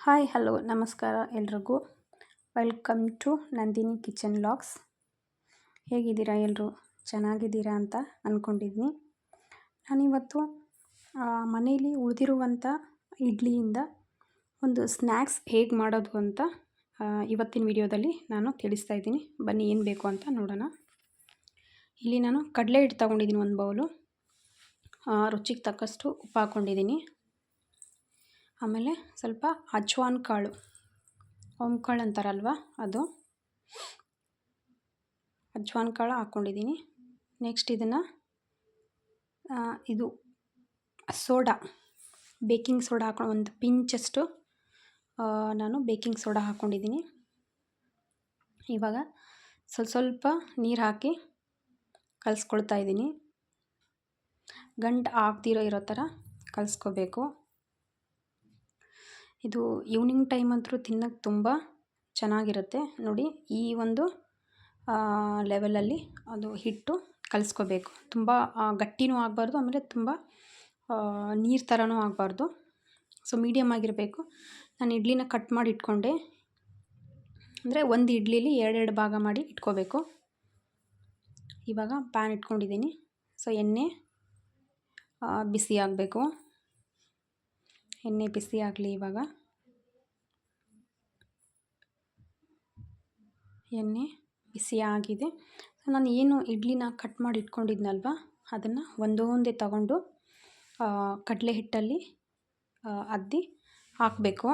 Hi hello ನಮಸ್ಕಾರ ಎಲ್ರಿಗೂ. Welcome to Nandini kitchen vlogs. ಹೇಗಿದ್ದೀರಾ ಎಲ್ಲರೂ? ಚೆನ್ನಾಗಿದ್ದೀರಾ ಅಂತ ಅಂದ್ಕೊಂಡಿದ್ದೀನಿ. ನಾನಿವತ್ತು ಮನೆಯಲ್ಲಿ ಉಳಿದಿರುವಂಥ ಇಡ್ಲಿಯಿಂದ ಒಂದು ಸ್ನ್ಯಾಕ್ಸ್ ಹೇಗೆ ಮಾಡೋದು ಅಂತ ಇವತ್ತಿನ ವಿಡಿಯೋದಲ್ಲಿ ನಾನು ತಿಳಿಸ್ತಾ ಇದ್ದೀನಿ. ಬನ್ನಿ ಏನು ಬೇಕು ಅಂತ ನೋಡೋಣ. ಇಲ್ಲಿ ನಾನು ಕಡಲೆ ಹಿಟ್ಟು ತೊಗೊಂಡಿದ್ದೀನಿ, ಒಂದು ಬೌಲು. ರುಚಿಗೆ ತಕ್ಕಷ್ಟು ಉಪ್ಪು ಹಾಕ್ಕೊಂಡಿದ್ದೀನಿ. ಆಮೇಲೆ ಸ್ವಲ್ಪ ಅಜ್ವಾನ್ ಕಾಳು, ಕಾಳು ಅಂತಾರಲ್ವ ಅದು, ಅಜ್ವಾನ್ ಕಾಳು ಹಾಕ್ಕೊಂಡಿದ್ದೀನಿ. ನೆಕ್ಸ್ಟ್ ಇದನ್ನು ಇದು ಸೋಡಾ, ಬೇಕಿಂಗ್ ಸೋಡಾ ಹಾಕೊಂಡು ಒಂದು ಪಿಂಚಷ್ಟು ನಾನು ಬೇಕಿಂಗ್ ಸೋಡಾ ಹಾಕ್ಕೊಂಡಿದ್ದೀನಿ. ಇವಾಗ ಸ್ವಲ್ಪ ನೀರು ಹಾಕಿ ಕಲಿಸ್ಕೊಳ್ತಾ ಇದ್ದೀನಿ. ಗಂಟು ಆಗದಿರೋ ಇರೋ ಥರ ಕಲಿಸ್ಕೋಬೇಕು. ಇದು ಈವ್ನಿಂಗ್ ಟೈಮ್ ಅಂತೂ ತಿನ್ನೋಕ್ಕೆ ತುಂಬ ಚೆನ್ನಾಗಿರುತ್ತೆ. ನೋಡಿ, ಈ ಒಂದು ಲೆವೆಲಲ್ಲಿ ಅದು ಹಿಟ್ಟು ಕಲಿಸ್ಕೋಬೇಕು. ತುಂಬ ಗಟ್ಟಿನೂ ಆಗಬಾರ್ದು, ಆಮೇಲೆ ತುಂಬ ನೀರು ಥರನೂ ಆಗಬಾರ್ದು. ಸೊ ಮೀಡಿಯಮ್ ಆಗಿರಬೇಕು. ನಾನು ಇಡ್ಲಿನ ಕಟ್ ಮಾಡಿ ಇಟ್ಕೊಂಡೆ. ಅಂದರೆ ಒಂದು ಇಡ್ಲಿಲಿ ಎರಡೆರಡು ಭಾಗ ಮಾಡಿ ಇಟ್ಕೋಬೇಕು. ಇವಾಗ ಪ್ಯಾನ್ ಇಟ್ಕೊಂಡಿದ್ದೀನಿ. ಸೊ ಎಣ್ಣೆ ಬಿಸಿ ಆಗಬೇಕು. ಎಣ್ಣೆ ಬಿಸಿ ಆಗಲಿ. ಇವಾಗ ಎಣ್ಣೆ ಬಿಸಿ ಆಗಿದೆ. ನಾನು ಏನು ಇಡ್ಲಿನ ಕಟ್ ಮಾಡಿ ಇಟ್ಕೊಂಡಿದ್ನಲ್ವ, ಅದನ್ನು ಒಂದೊಂದೇ ತಗೊಂಡು ಕಡಲೆ ಹಿಟ್ಟಲ್ಲಿ ಅದ್ದಿ ಹಾಕಬೇಕು.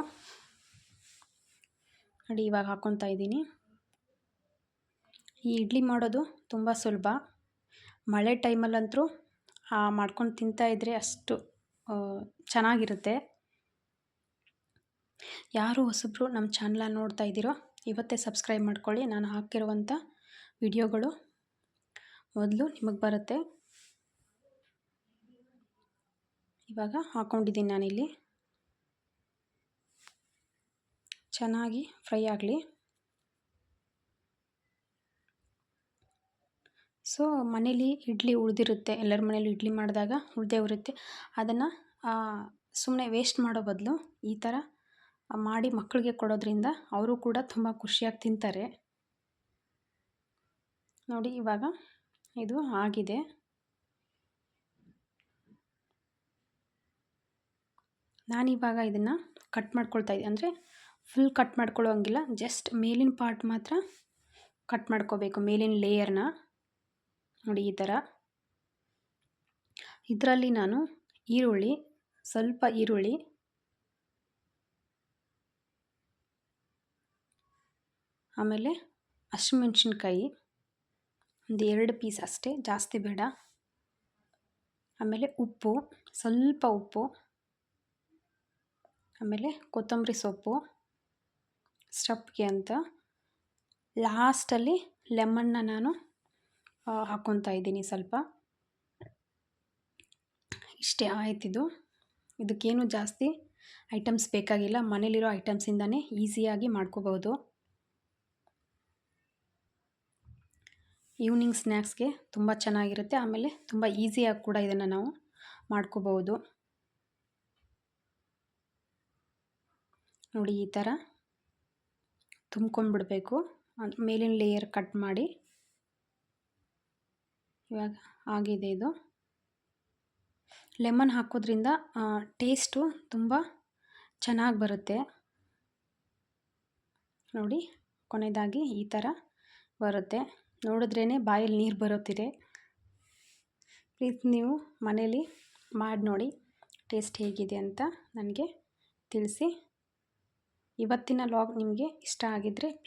ನೋಡಿ, ಇವಾಗ ಹಾಕ್ಕೊತಾ ಇದ್ದೀನಿ. ಈ ಇಡ್ಲಿ ಮಾಡೋದು ತುಂಬ ಸುಲಭ. ಮಳೆ ಟೈಮಲ್ಲಂತೂ ಮಾಡ್ಕೊಂಡು ತಿಂತಾಯಿದ್ರೆ ಅಷ್ಟು ಚೆನ್ನಾಗಿರುತ್ತೆ. ಯಾರು ಹೊಸಬ್ರು ನಮ್ಮ ಚಾನಲ್ ನೋಡ್ತಾ ಇದ್ದೀರೋ ಇವತ್ತೇ ಸಬ್ಸ್ಕ್ರೈಬ್ ಮಾಡ್ಕೊಳ್ಳಿ. ನಾನು ಹಾಕಿರುವಂಥ ವಿಡಿಯೋಗಳು ಮೊದಲು ನಿಮಗೆ ಬರುತ್ತೆ. ಇವಾಗ ಹಾಕ್ಕೊಂಡಿದ್ದೀನಿ ನಾನಿಲ್ಲಿ. ಚೆನ್ನಾಗಿ ಫ್ರೈ ಆಗಲಿ. ಸೊ ಮನೇಲಿ ಇಡ್ಲಿ ಉಳಿದಿರುತ್ತೆ, ಎಲ್ಲರ ಮನೇಲಿ ಇಡ್ಲಿ ಮಾಡಿದಾಗ ಉಳಿದೇ ಇರುತ್ತೆ. ಅದನ್ನು ಸುಮ್ಮನೆ ವೇಸ್ಟ್ ಮಾಡೋ ಬದಲು ಈ ಥರ ಮಾಡಿ ಮಕ್ಕಳಿಗೆ ಕೊಡೋದ್ರಿಂದ ಅವರು ಕೂಡ ತುಂಬ ಖುಷಿಯಾಗಿ ತಿಂತಾರೆ. ನೋಡಿ, ಇವಾಗ ಇದು ಆಗಿದೆ. ನಾನಿವಾಗ ಇದನ್ನು ಕಟ್ ಮಾಡ್ಕೊಳ್ತಾ ಇದ್ದೀನಿ. ಅಂದರೆ ಫುಲ್ ಕಟ್ ಮಾಡ್ಕೊಳ್ಳೋ ಹಂಗಿಲ್ಲ, ಜಸ್ಟ್ ಮೇಲಿನ ಪಾರ್ಟ್ ಮಾತ್ರ ಕಟ್ ಮಾಡ್ಕೋಬೇಕು, ಮೇಲಿನ ಲೇಯರ್ನ. ನೋಡಿ, ಈ ಥರ. ಇದರಲ್ಲಿ ನಾನು ಸ್ವಲ್ಪ ಈರುಳ್ಳಿ, ಆಮೇಲೆ ಹಸಿಮೆಣ್ಸಿನ್ಕಾಯಿ ಒಂದು 2 ಪೀಸ್ ಅಷ್ಟೇ, ಜಾಸ್ತಿ ಬೇಡ. ಆಮೇಲೆ ಉಪ್ಪು, ಸ್ವಲ್ಪ ಉಪ್ಪು, ಆಮೇಲೆ ಕೊತ್ತಂಬರಿ ಸೊಪ್ಪು ಸ್ಟಫ್ಗೆ ಅಂತ. ಲಾಸ್ಟಲ್ಲಿ ಲೆಮನ್ನ ನಾನು ಹಾಕ್ಕೊತಾ ಇದ್ದೀನಿ ಸ್ವಲ್ಪ. ಇಷ್ಟೇ ಆಯ್ತಿದು. ಇದಕ್ಕೇನು ಜಾಸ್ತಿ ಐಟಮ್ಸ್ ಬೇಕಾಗಿಲ್ಲ, ಮನೇಲಿರೋ ಐಟಮ್ಸಿಂದನೇ ಈಸಿಯಾಗಿ ಮಾಡ್ಕೋಬೋದು. ಈವ್ನಿಂಗ್ ಸ್ನ್ಯಾಕ್ಸ್ಗೆ ತುಂಬ ಚೆನ್ನಾಗಿರುತ್ತೆ. ಆಮೇಲೆ ತುಂಬ ಈಸಿಯಾಗಿ ಕೂಡ ಇದನ್ನು ನಾವು ಮಾಡ್ಕೋಬೋದು. ನೋಡಿ, ಈ ಥರ ತುಂಬ್ಕೊಂಡ್ಬಿಡ್ಬೇಕು. ಮೇಲಿನ ಲೇಯರ್ ಕಟ್ ಮಾಡಿ. ಇವಾಗ ಆಗಿದೆ ಇದು. ಲೆಮನ್ ಹಾಕೋದ್ರಿಂದ ಟೇಸ್ಟು ತುಂಬ ಚೆನ್ನಾಗಿ ಬರುತ್ತೆ. ನೋಡಿ, ಕೊನೆಯದಾಗಿ ಈ ಥರ ಬರುತ್ತೆ. ನೋಡಿದ್ರೇ ಬಾಯಲ್ಲಿ ನೀರು ಬರುತ್ತಿದೆ. ಪ್ಲೀಸ್ ನೀವು ಮನೇಲಿ ಮಾಡಿ ನೋಡಿ, ಟೇಸ್ಟ್ ಹೇಗಿದೆ ಅಂತ ನನಗೆ ತಿಳಿಸಿ. ಇವತ್ತಿನ ವ್ಲಾಗ್ ನಿಮಗೆ ಇಷ್ಟ ಆಗಿದ್ದರೆ ಪ್ಲೀಸ್